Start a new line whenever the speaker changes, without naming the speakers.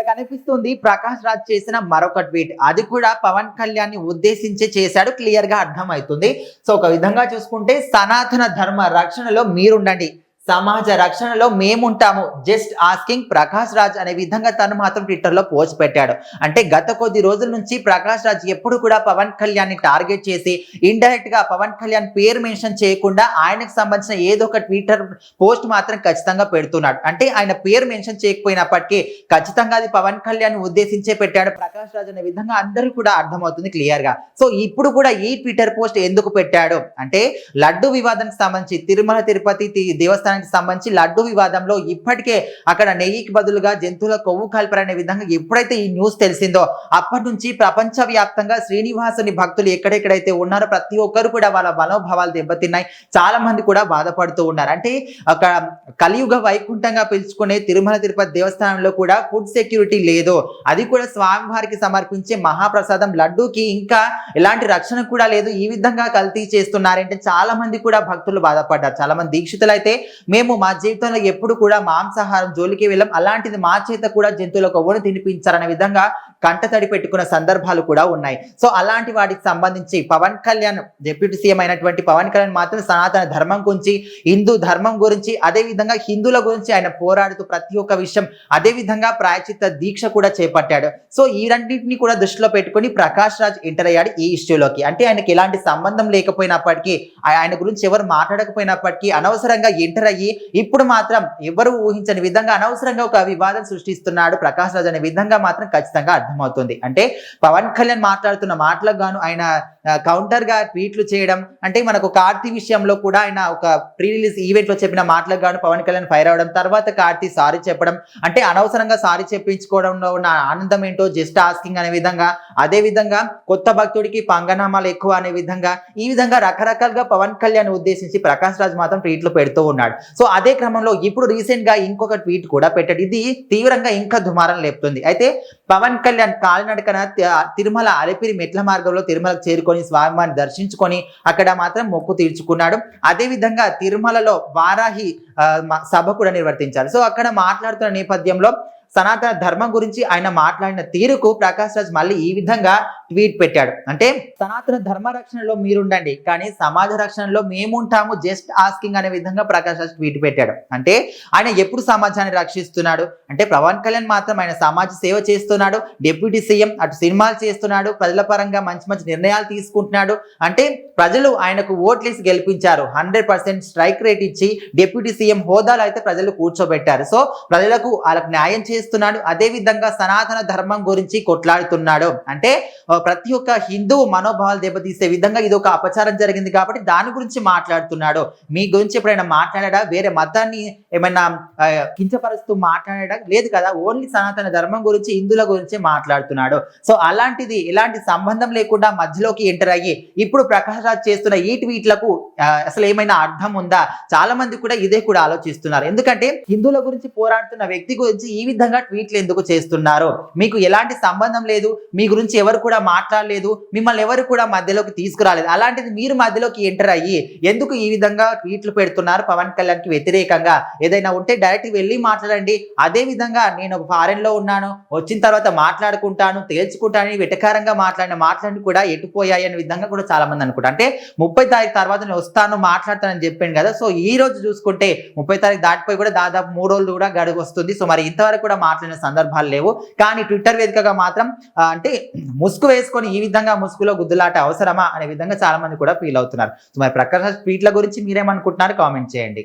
కనిపిస్తుంది ప్రకాష్ రాజ్ చేసిన మరొక ట్వీట్. అది కూడా పవన్ కళ్యాణ్ ని ఉద్దేశించి చేశాడు. క్లియర్ గా అర్థం అవుతుంది. సో ఒక విధంగా చూసుకుంటే సనాతన ధర్మ రక్షణలో మీరుండండి, సమాజ రక్షణలో మేముంటాము, జస్ట్ ఆస్కింగ్ ప్రకాష్ రాజ్ అనే విధంగా తను మాత్రం ట్విట్టర్ లో పోస్ట్ పెట్టాడు. అంటే గత కొద్ది రోజుల నుంచి ప్రకాష్ రాజ్ ఎప్పుడు కూడా పవన్ కళ్యాణ్ ని టార్గెట్ చేసి ఇండైరెక్ట్ గా పవన్ కళ్యాణ్ పేరు మెన్షన్ చేయకుండా ఆయనకు సంబంధించిన ఏదో ఒక ట్విట్టర్ పోస్ట్ మాత్రం ఖచ్చితంగా పెడుతున్నాడు. అంటే ఆయన పేరు మెన్షన్ చేయకపోయినప్పటికీ ఖచ్చితంగా అది పవన్ కళ్యాణ్ ఉద్దేశించే పెట్టాడు ప్రకాష్ రాజ్ అనే విధంగా అందరూ కూడా అర్థమవుతుంది క్లియర్ గా. సో ఇప్పుడు కూడా ఈ ట్విట్టర్ పోస్ట్ ఎందుకు పెట్టాడు అంటే లడ్డు వివాదానికి సంబంధించి తిరుమల తిరుపతి దేవస్థానం సంబంధించి లడ్డు వివాదంలో ఇప్పటికే అక్కడ నెయ్యికి బదులుగా జంతువుల కొవ్వు కలిపారనే విధంగా ఎప్పుడైతే ఈ న్యూస్ తెలిసిందో అప్పటి నుంచి ప్రపంచ వ్యాప్తంగా శ్రీనివాసుని భక్తులు ఎక్కడెక్కడైతే ఉన్నారో ప్రతి ఒక్కరు కూడా వాళ్ళ మనోభావాలు దెబ్బతిన్నాయి. చాలా మంది కూడా బాధపడుతూ ఉన్నారు. అంటే అక్కడ కలియుగ వైకుంఠంగా పిలుచుకునే తిరుమల తిరుపతి దేవస్థానంలో కూడా ఫుడ్ సెక్యూరిటీ లేదు. అది కూడా స్వామివారికి సమర్పించే మహాప్రసాదం లడ్డూకి ఇంకా ఎలాంటి రక్షణ కూడా లేదు. ఈ విధంగా కల్తీ చేస్తున్నారంటే చాలా మంది కూడా భక్తులు బాధపడ్డారు. చాలా మంది దీక్షితులు అయితే మేము మా జీవితంలో ఎప్పుడు కూడా మాంసాహారం జోలికి వెళ్ళాం, అలాంటిది మా చేత కూడా జంతువుల కొవ్వును తినిపించారనే విధంగా కంటతడి పెట్టుకున్న సందర్భాలు కూడా ఉన్నాయి. సో అలాంటి వాటికి సంబంధించి పవన్ కళ్యాణ్ డిప్యూటీ సీఎం అయినటువంటి పవన్ కళ్యాణ్ మాత్రం సనాతన ధర్మం గురించి, హిందూ ధర్మం గురించి, అదే విధంగా హిందువుల గురించి ఆయన పోరాడుతూ ప్రతి ఒక్క విషయం, అదే విధంగా ప్రాయచిత్త దీక్ష కూడా చేపట్టాడు. సో ఈ రెండింటిని కూడా దృష్టిలో పెట్టుకుని ప్రకాష్ రాజ్ ఎంటర్ అయ్యాడు ఈ ఇష్యూలోకి. అంటే ఆయనకి ఎలాంటి సంబంధం లేకపోయినప్పటికీ, ఆయన గురించి ఎవరు మాట్లాడకపోయినప్పటికీ అనవసరంగా ఎంటర్ అయ్యి ఇప్పుడు మాత్రం ఎవరు ఊహించని విధంగా అనవసరంగా ఒక వివాదం సృష్టిస్తున్నాడు ప్రకాష్ రాజ్ అనే విధంగా మాత్రం ఖచ్చితంగా అర్థమవుతుంది. అంటే పవన్ కళ్యాణ్ మాట్లాడుతున్న మాటలకు గాను ఆయన కౌంటర్ గా ట్వీట్లు చేయడం, అంటే మనకు కార్తీ విషయంలో కూడా ఆయన ఒక ప్రీ రిలీజ్ ఈవెంట్ లో చెప్పిన మాటలకు గాను పవన్ కళ్యాణ్ ఫైర్ అవడం, తర్వాత కార్తీ సారీ చెప్పడం, అంటే అనవసరంగా సారీ చెప్పించుకోవడంలో ఉన్న ఆనందం ఏంటో జస్ట్ ఆస్కింగ్ అనే విధంగా, అదే విధంగా కొత్త భక్తుడికి పంగనామాలు ఎక్కువ అనే విధంగా, ఈ విధంగా రకరకాలుగా పవన్ కళ్యాణ్ ఉద్దేశించి ప్రకాష్ రాజ్ మాత్రం ట్వీట్లు పెడుతూ ఉన్నాడు. సో అదే క్రమంలో ఇప్పుడు రీసెంట్ గా ఇంకొక ట్వీట్ కూడా పెట్టాడు. ఇది తీవ్రంగా ఇంకా దుమారం లేపుతుంది. అయితే పవన్ కళ్యాణ్ కాలినడకన తిరుమల అలిపిరి మెట్ల మార్గంలో తిరుమలకు చేరుకొని స్వామివారిని దర్శించుకొని అక్కడ మాత్రం మొక్కు తీర్చుకున్నాడు. అదే విధంగా తిరుమలలో వారాహి సభ కూడా నిర్వర్తించారు. సో అక్కడ మాట్లాడుతున్న నేపథ్యంలో సనాతన ధర్మం గురించి ఆయన మాట్లాడిన తీరుకు ప్రకాష్ రాజ్ మళ్ళీ ఈ విధంగా ట్వీట్ పెట్టాడు. అంటే సనాతన ధర్మ రక్షణలో మీరుండండి, కానీ సమాజ రక్షణలో మేముంటాము, జస్ట్ ఆస్కింగ్ అనే విధంగా ప్రకాష్ రాజ్ ట్వీట్ పెట్టాడు. అంటే ఆయన ఎప్పుడు సమాజాన్ని రక్షిస్తున్నాడు అంటే పవన్ కళ్యాణ్ మాత్రం ఆయన సమాజ సేవ చేస్తున్నాడు, డిప్యూటీ సీఎం అటు సినిమాలు చేస్తున్నాడు, ప్రజల పరంగా మంచి మంచి నిర్ణయాలు తీసుకుంటున్నాడు. అంటే ప్రజలు ఆయనకు ఓట్లేసి గెలిపించారు, 100% స్ట్రైక్ రేట్ ఇచ్చి డిప్యూటీ సీఎం హోదాలో అయితే ప్రజలు కూర్చోబెట్టారు. సో ప్రజలకు వాళ్ళకు న్యాయం చేస్తున్నాడు, అదే విధంగా సనాతన ధర్మం గురించి కొట్లాడుతున్నాడు. అంటే ప్రతి ఒక్క హిందూ మనోభావాలు దెబ్బతీసే విధంగా ఇది ఒక అపచారం జరిగింది కాబట్టి దాని గురించి మాట్లాడుతున్నాడు. మీ గురించి ఎప్పుడైనా మాట్లాడా, వేరే మతాన్ని ఏమైనా కించపరుస్తూ మాట్లాడా లేదు కదా, ఓన్లీ సనాతన ధర్మం గురించి హిందువుల గురించి మాట్లాడుతున్నాడు. సో అలాంటిది ఎలాంటి సంబంధం లేకుండా మధ్యలోకి ఎంటర్ అయ్యి ఇప్పుడు ప్రకాష్ రాజ్ చేస్తున్న ఈ ట్వీట్లకు అసలు ఏమైనా అర్థం ఉందా? చాలా మంది కూడా ఇదే కూడా ఆలోచిస్తున్నారు. ఎందుకంటే హిందువుల గురించి పోరాడుతున్న వ్యక్తి గురించి ఈ విధంగా ట్వీట్లు ఎందుకు చేస్తున్నారు? మీకు ఎలాంటి సంబంధం లేదు, మీ గురించి ఎవరు కూడా మాట్లాడలేదు, మిమ్మల్ని ఎవరు కూడా మధ్యలోకి తీసుకురాలేదు, అలాంటిది మీరు మధ్యలోకి ఎంటర్ అయ్యి ఎందుకు ఈ విధంగా ట్వీట్లు పెడుతున్నారు పవన్ కళ్యాణ్ కి వ్యతిరేకంగా? ఏదైనా ఉంటే డైరెక్ట్ వెళ్ళి మాట్లాడండి. అదే విధంగా నేను ఫారెన్ లో ఉన్నాను, వచ్చిన తర్వాత మాట్లాడుకుంటాను, తేల్చుకుంటాను, వెటకారంగా మాట్లాడి కూడా ఎటుపోయాయి అనే విధంగా కూడా చాలా మంది అనుకుంటారు. అంటే 30 తారీఖు తర్వాత నేను వస్తాను మాట్లాడతానని చెప్పాను కదా. సో ఈ రోజు చూసుకుంటే 30 తారీఖు దాటిపోయి కూడా దాదాపు 3 రోజులు కూడా గడువు వస్తుంది. సో మరి ఇంతవరకు కూడా మాట్లాడిన సందర్భాలు లేవు. కానీ ట్విట్టర్ వేదికగా మాత్రం అంటే ముసుగు వేసుకొని ఈ విధంగా ముసుగులో గుద్దులాట అవసరమా అనే విధంగా చాలా మంది కూడా ఫీల్ అవుతున్నారు. సో మరి ప్రకాష్ ట్వీట్ల గురించి మీరేమనుకుంటున్నారు? కామెంట్ చేయండి.